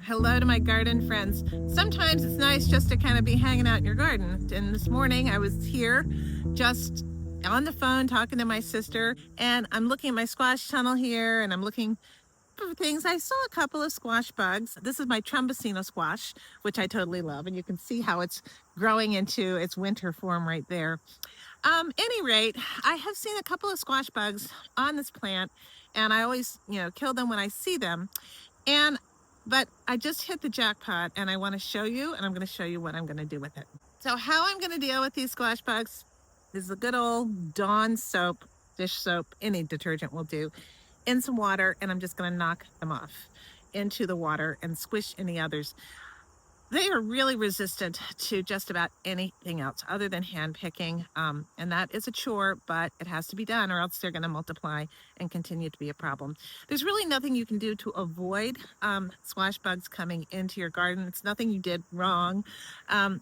Hello to my garden friends. Sometimes it's nice just to kind of be hanging out in your garden. And this morning I was here just on the phone talking to my sister, and I'm looking at my squash tunnel here, and I'm looking for things. I saw a couple of squash bugs. This is my Trombincino squash, which I totally love, and you can see how it's growing into its winter form right there. Any rate, I have seen a couple of squash bugs on this plant, and I always, kill them when I see them. But I just hit the jackpot, and I want to show you, and I'm going to show you what I'm going to do with it. So how I'm going to deal with these squash bugs is the good old Dawn soap, dish soap, any detergent will do, in some water, and I'm just going to knock them off into the water and squish any others. They are really resistant to just about anything else other than hand picking, and that is a chore, but it has to be done or else they're going to multiply and continue to be a problem. There's really nothing you can do to avoid squash bugs coming into your garden. It's nothing you did wrong,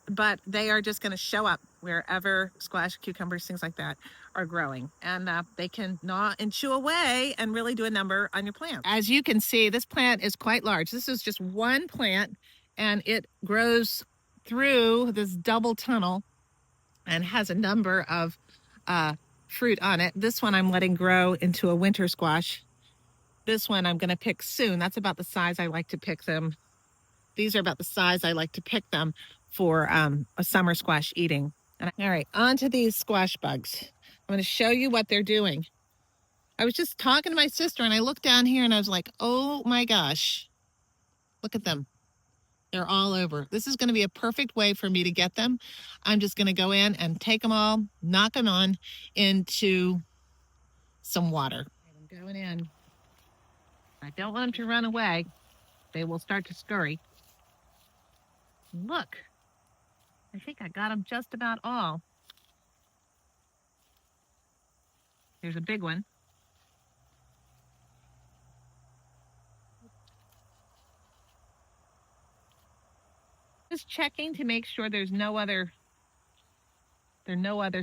but they are just going to show up wherever squash, cucumbers, things like that are growing, and they can gnaw and chew away and really do a number on your plant. As you can see, this plant is quite large. This is just one plant, and it grows through this double tunnel and has a number of fruit on it. This one I'm letting grow into a winter squash. This one I'm going to pick soon. That's about the size I like to pick them. These are about the size I like to pick them for a summer squash eating. All right, on to these squash bugs. I'm going to show you what they're doing. I was just talking to my sister, and I looked down here, and I was like, oh my gosh, look at them. They're all over. This is going to be a perfect way for me to get them. I'm just going to go in and take them all, knock them on into some water. I'm going in. I don't want them to run away. They will start to scurry. Look, I think I got them just about all. Here's a big one. Just checking to make sure there's no other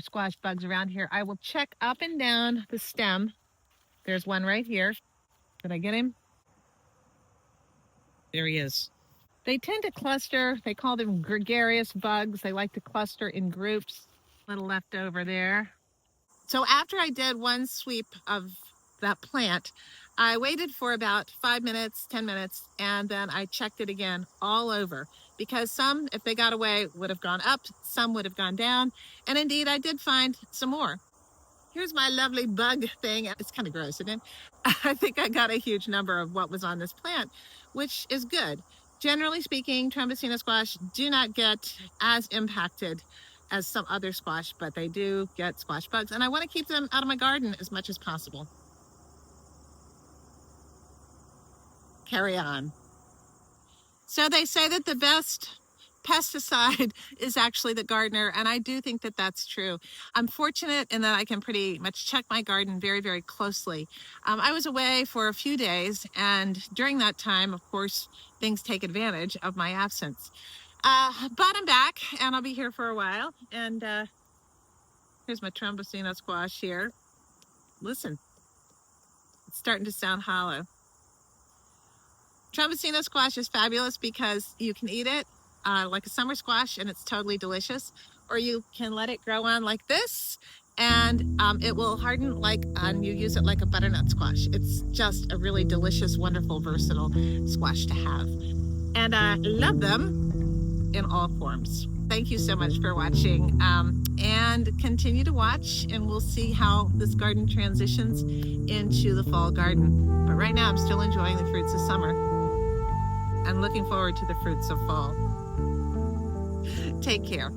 squash bugs around here. I will check up and down the stem. There's one right here. Did I get him? There he is. They tend to cluster. They call them gregarious bugs. They like to cluster in groups. Little left over there. So after I did one sweep of that plant, I waited for about 5 minutes, 10 minutes, and then I checked it again all over, because some, if they got away, would have gone up, some would have gone down, and indeed I did find some more. Here's my lovely bug thing. It's kind of gross, isn't it? I think I got a huge number of what was on this plant, which is good. Generally speaking, Trombincino squash do not get as impacted as some other squash, but they do get squash bugs, and I want to keep them out of my garden as much as possible. Carry on. So they say that the best pesticide is actually the gardener, and I do think that that's true. I'm fortunate in that I can pretty much check my garden very, very closely. I was away for a few days, and during that time, of course, things take advantage of my absence. But I'm back, and I'll be here for a while, and here's my Trombincino squash here. Listen, it's starting to sound hollow. Trombincino squash is fabulous because you can eat it like a summer squash, and it's totally delicious. Or you can let it grow on like this, and it will harden and you use it like a butternut squash. It's just a really delicious, wonderful, versatile squash to have. And I love them in all forms. Thank you so much for watching, and continue to watch, and we'll see how this garden transitions into the fall garden. But right now I'm still enjoying the fruits of summer. I'm looking forward to the fruits of fall. Take care.